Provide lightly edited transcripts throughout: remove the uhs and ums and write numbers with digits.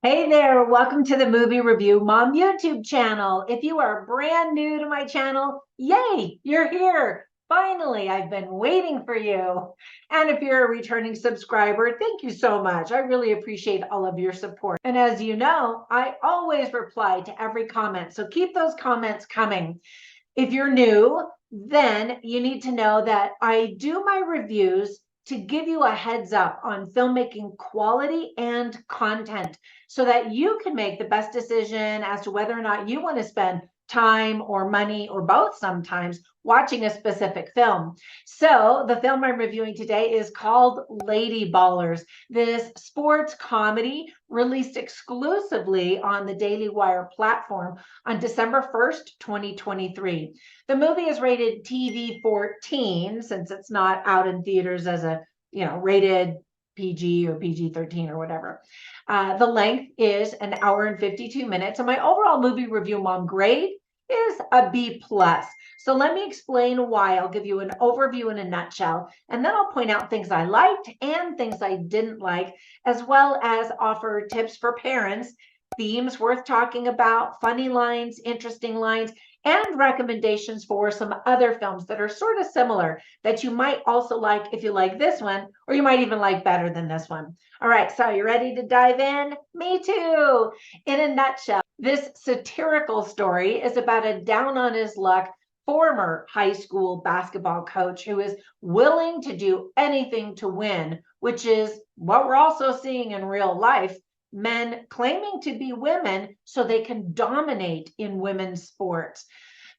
Hey there, welcome to the Movie Review Mom YouTube channel. If you are brand new to my channel, yay, you're here. Finally, I've been waiting for you. And if you're a returning subscriber, thank you so much. I really appreciate all of your support. And as you know, I always reply to every comment, so keep those comments coming. If you're new, then you need to know that I do my reviews to give you a heads up on filmmaking quality and content so that you can make the best decision as to whether or not you want to spend time or money or both sometimes watching a specific film. So the film I'm reviewing today is called Lady Ballers. This sports comedy released exclusively on the Daily Wire platform on December 1st, 2023. The movie is rated TV 14 since it's not out in theaters as a, rated PG or PG-13 or whatever. The length is an hour and 52 minutes, and my overall movie review mom grade is a B plus. So let me explain why. I'll give you an overview in a nutshell, and then I'll point out things I liked and things I didn't like, as well as offer tips for parents, themes worth talking about, funny lines, interesting lines, and recommendations for some other films that are sort of similar that you might also like if you like this one, or you might even like better than this one. All right, so you ready to dive in? Me too. In a nutshell, this satirical story is about a down on his luck former high school basketball coach who is willing to do anything to win, which is what we're also seeing in real life. Men claiming to be women so they can dominate in women's sports.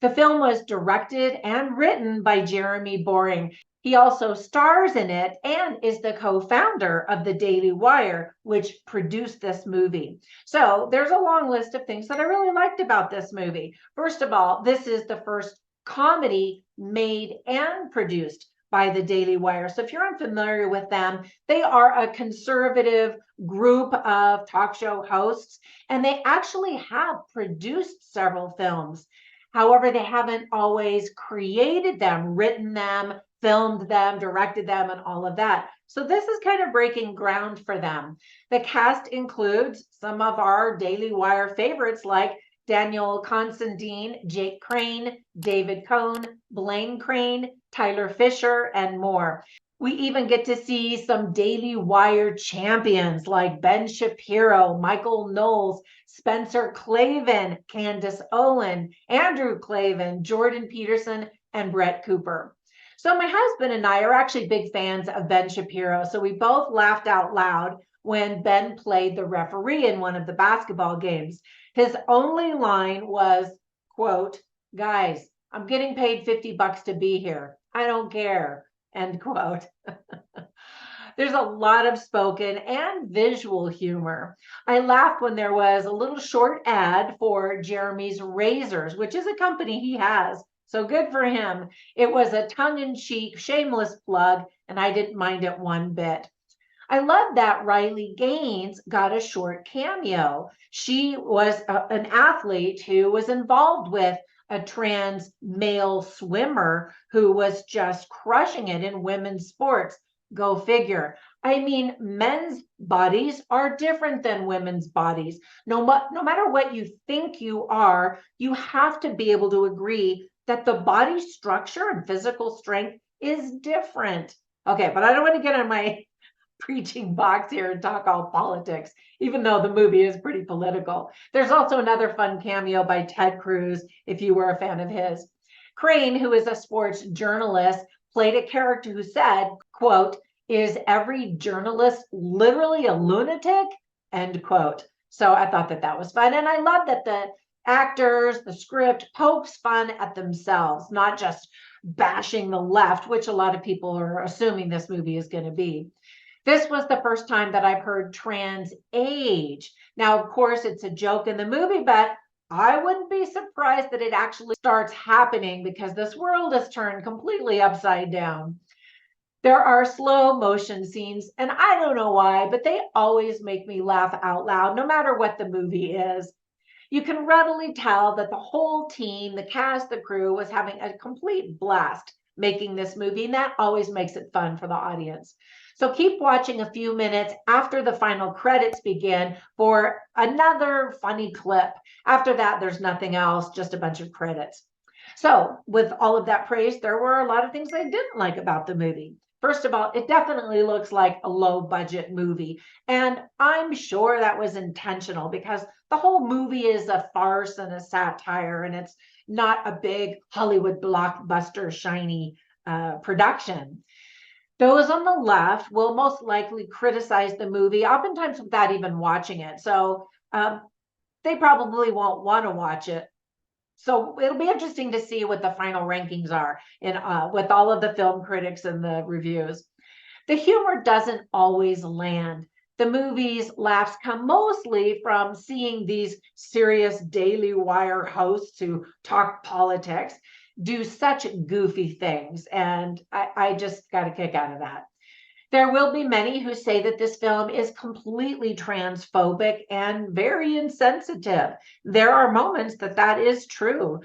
The film was directed and written by Jeremy Boring. He also stars in it and is the co-founder of the Daily Wire, which produced this movie. So there's a long list of things that I really liked about this movie. First of all, this is the first comedy made and produced by the Daily Wire. So if you're unfamiliar with them, they are a conservative group of talk show hosts, and they actually have produced several films. However, they haven't always created them, written them, filmed them, directed them, and all of that. So this is kind of breaking ground for them. The cast includes some of our Daily Wire favorites like Daniel Considine, Jake Crane, David Cohn, Blaine Crane, Tyler Fisher, and more. We even get to see some Daily Wire champions like Ben Shapiro, Michael Knowles, Spencer Clavin, Candace Owen, Andrew Clavin, Jordan Peterson, and Brett Cooper. So my husband and I are actually big fans of Ben Shapiro. So we both laughed out loud when Ben played the referee in one of the basketball games. His only line was, quote, "Guys, I'm getting paid $50 to be here. I don't care," end quote. There's a lot of spoken and visual humor. I laughed when there was a little short ad for Jeremy's Razors, which is a company he has. So good for him. It was a tongue-in-cheek, shameless plug, and I didn't mind it one bit. I love that Riley Gaines got a short cameo. She was an athlete who was involved with a trans male swimmer who was just crushing it in women's sports. Go figure. I mean, men's bodies are different than women's bodies. No matter what you think you are, you have to be able to agree that the body structure and physical strength is different. Okay, but I don't want to get on my preaching box here and talk all politics, even though the movie is pretty political. There's also another fun cameo by Ted Cruz, if you were a fan of his. Crane, who is a sports journalist, played a character who said, quote, "Is every journalist literally a lunatic?" End quote. So I thought that was fun. And I love that the actors, the script pokes fun at themselves, not just bashing the left, which a lot of people are assuming this movie is going to be. This was the first time that I've heard trans age. Now, of course, it's a joke in the movie, but I wouldn't be surprised that it actually starts happening because this world has turned completely upside down. There are slow motion scenes, and I don't know why, but they always make me laugh out loud, no matter what the movie is. You can readily tell that the whole team, the cast, the crew, was having a complete blast making this movie, and that always makes it fun for the audience. So keep watching a few minutes after the final credits begin for another funny clip. After that, there's nothing else, just a bunch of credits. So with all of that praise, there were a lot of things I didn't like about the movie. First of all, it definitely looks like a low budget movie. And I'm sure that was intentional because the whole movie is a farce and a satire, and it's not a big Hollywood blockbuster, shiny production. Those on the left will most likely criticize the movie, oftentimes without even watching it. So they probably won't want to watch it. So it'll be interesting to see what the final rankings are in with all of the film critics and the reviews. The humor doesn't always land. The movie's laughs come mostly from seeing these serious Daily Wire hosts who talk politics do such goofy things. And I just got a kick out of that. There will be many who say that this film is completely transphobic and very insensitive. There are moments that that is true.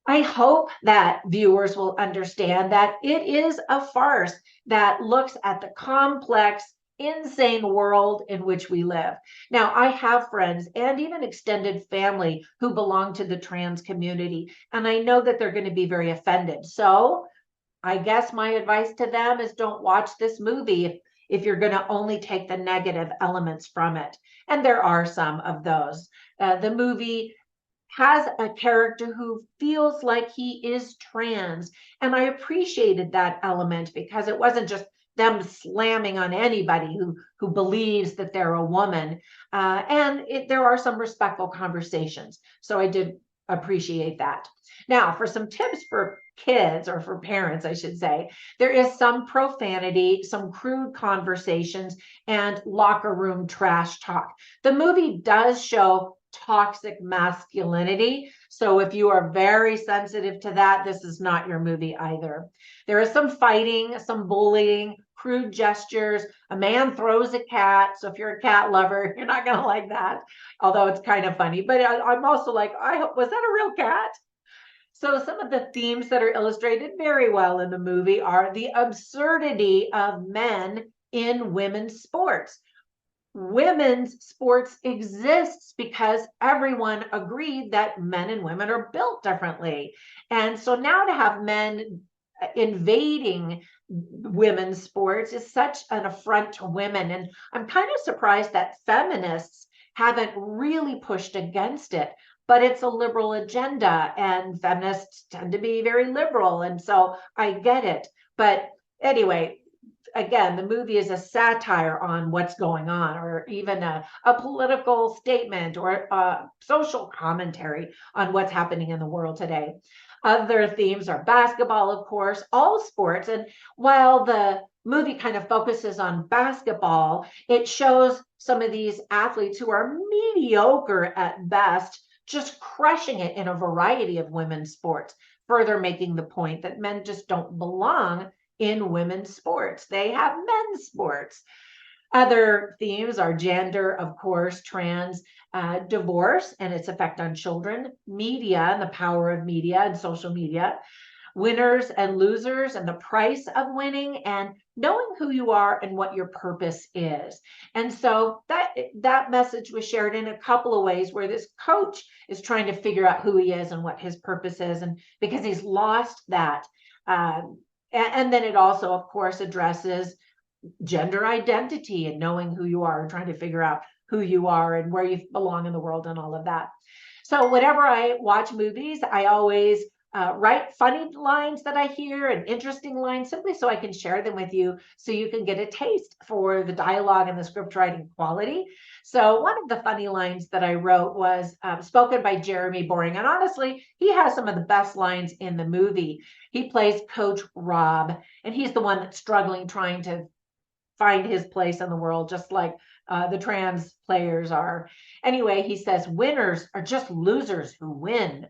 I hope that viewers will understand that it is a farce that looks at the complex, insane world in which we live. Now, I have friends and even extended family who belong to the trans community, and I know that they're going to be very offended. So I guess my advice to them is don't watch this movie if you're going to only take the negative elements from it. And there are some of those. The movie has a character who feels like he is trans. And I appreciated that element because it wasn't just them slamming on anybody who believes that they're a woman. There are some respectful conversations. So I did appreciate that. Now, for some tips for kids, or for parents, I should say, there is some profanity, some crude conversations, and locker room trash talk. The movie does show toxic masculinity. So if you are very sensitive to that, this is not your movie either. There is some fighting, some bullying, crude gestures. A man throws a cat. So if you're a cat lover, you're not going to like that, although it's kind of funny. But I'm also like, was that a real cat? So some of the themes that are illustrated very well in the movie are the absurdity of men in women's sports. Women's sports exists because everyone agreed that men and women are built differently. And so now to have men invading women's sports is such an affront to women. And I'm kind of surprised that feminists haven't really pushed against it. But it's a liberal agenda, and feminists tend to be very liberal. And so I get it. But anyway, again, the movie is a satire on what's going on, or even a political statement or a social commentary on what's happening in the world today. Other themes are basketball, of course, all sports. And while the movie kind of focuses on basketball, it shows some of these athletes who are mediocre at best, just crushing it in a variety of women's sports, further making the point that men just don't belong in women's sports. They have men's sports. Other themes are gender, of course, trans, divorce and its effect on children, media and the power of media and social media, winners and losers and the price of winning, and knowing who you are and what your purpose is. And so that message was shared in a couple of ways, where this coach is trying to figure out who he is and what his purpose is, and because he's lost that. And then it also, of course, addresses gender identity and knowing who you are and trying to figure out who you are and where you belong in the world and all of that. So whenever I watch movies, I always write funny lines that I hear and interesting lines, simply so I can share them with you, so you can get a taste for the dialogue and the script writing quality. So one of the funny lines that I wrote was spoken by Jeremy Boring. And honestly, he has some of the best lines in the movie. He plays Coach Rob, and he's the one that's struggling, trying to find his place in the world, just like the trans players are. Anyway, he says, winners are just losers who win.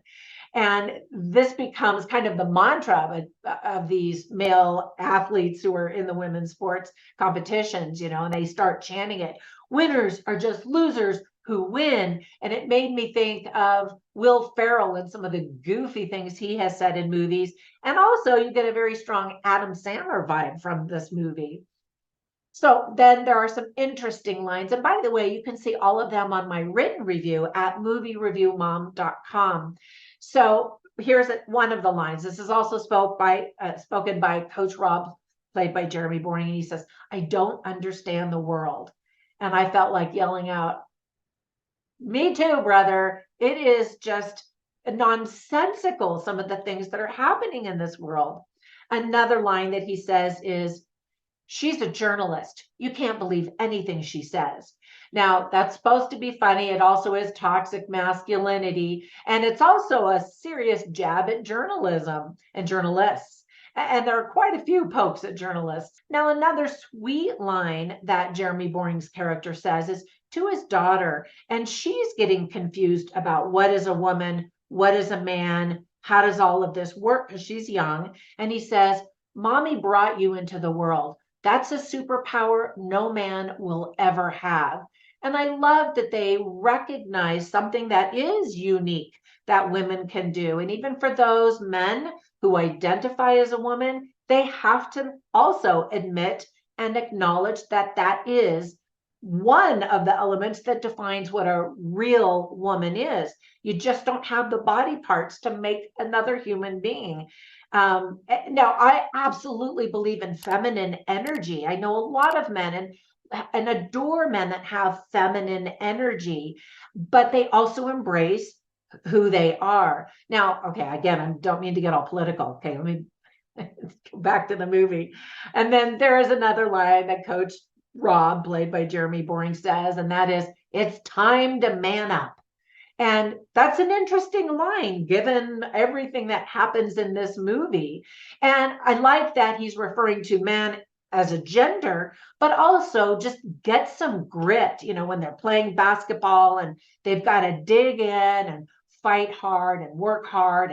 And this becomes kind of the mantra of these male athletes who are in the women's sports competitions, and they start chanting it. Winners are just losers who win. And it made me think of Will Ferrell and some of the goofy things he has said in movies. And also you get a very strong Adam Sandler vibe from this movie. So then there are some interesting lines. And by the way, you can see all of them on my written review at moviereviewmom.com. So here's one of the lines. This is also spoken by Coach Rob, played by Jeremy Boring. And he says, "I don't understand the world." And I felt like yelling out, "Me too, brother." It is just nonsensical, some of the things that are happening in this world. Another line that he says is, "She's a journalist. You can't believe anything she says." Now, that's supposed to be funny. It also is toxic masculinity. And it's also a serious jab at journalism and journalists. And there are quite a few pokes at journalists. Now, another sweet line that Jeremy Boring's character says is to his daughter, and she's getting confused about what is a woman, what is a man, how does all of this work, because she's young. And he says, "Mommy brought you into the world. That's a superpower no man will ever have." And I love that they recognize something that is unique that women can do. And even for those men who identify as a woman, they have to also admit and acknowledge that that is one of the elements that defines what a real woman is. You just don't have the body parts to make another human being. Now, I absolutely believe in feminine energy. I know a lot of men and adore men that have feminine energy, but they also embrace who they are. Now, okay, again, I don't mean to get all political. Okay, let me go back to the movie. And then there is another line that Coach Rob, played by Jeremy Boring, says, and that is, "It's time to man up." And that's an interesting line given everything that happens in this movie. And I like that he's referring to man as a gender, but also just get some grit, when they're playing basketball and they've got to dig in and fight hard and work out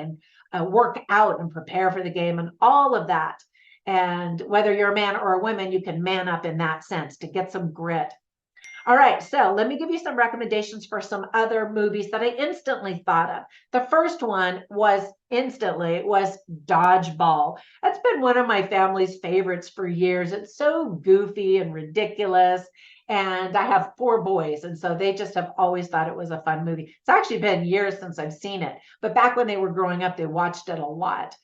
and prepare for the game and all of that. And whether you're a man or a woman, you can man up in that sense to get some grit. All right, so let me give you some recommendations for some other movies that I instantly thought of. The first one was Dodgeball. That's been one of my family's favorites for years. It's so goofy and ridiculous. And I have 4 boys, and so they just have always thought it was a fun movie. It's actually been years since I've seen it, but back when they were growing up, they watched it a lot.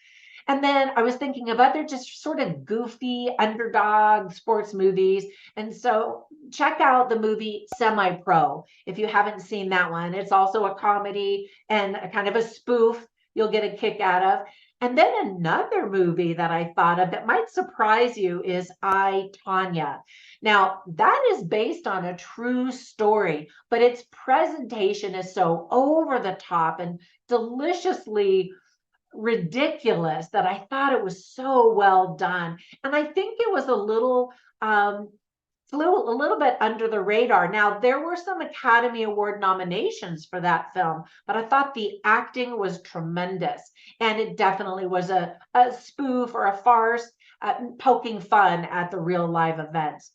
And then I was thinking of other just sort of goofy underdog sports movies. And so check out the movie Semi-Pro if you haven't seen that one. It's also a comedy and a kind of a spoof you'll get a kick out of. And then another movie that I thought of that might surprise you is I, Tonya. Now, that is based on a true story, but its presentation is so over the top and deliciously ridiculous that I thought it was so well done. And I think it was flew a little bit under the radar. Now, there were some Academy Award nominations for that film, but I thought the acting was tremendous. And it definitely was a spoof or a farce, poking fun at the real live events.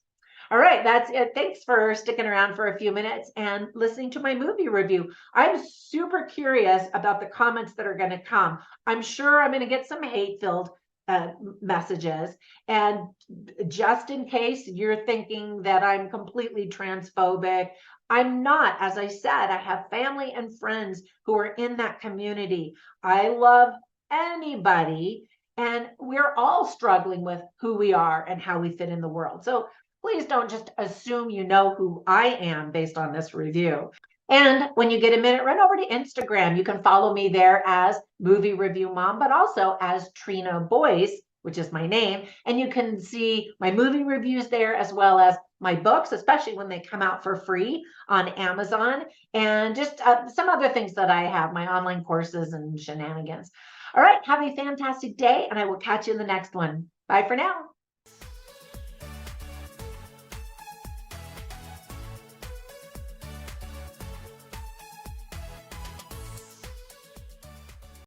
All right, that's it. Thanks for sticking around for a few minutes and listening to my movie review. I'm super curious about the comments that are going to come. I'm sure I'm going to get some hate-filled messages. And just in case you're thinking that I'm completely transphobic, I'm not. As I said, I have family and friends who are in that community. I love anybody, and we're all struggling with who we are and how we fit in the world. So please don't just assume you know who I am based on this review. And when you get a minute, run over to Instagram. You can follow me there as Movie Review Mom, but also as Trina Boice, which is my name. And you can see my movie reviews there, as well as my books, especially when they come out for free on Amazon, and just some other things that I have, my online courses and shenanigans. All right, have a fantastic day, and I will catch you in the next one. Bye for now.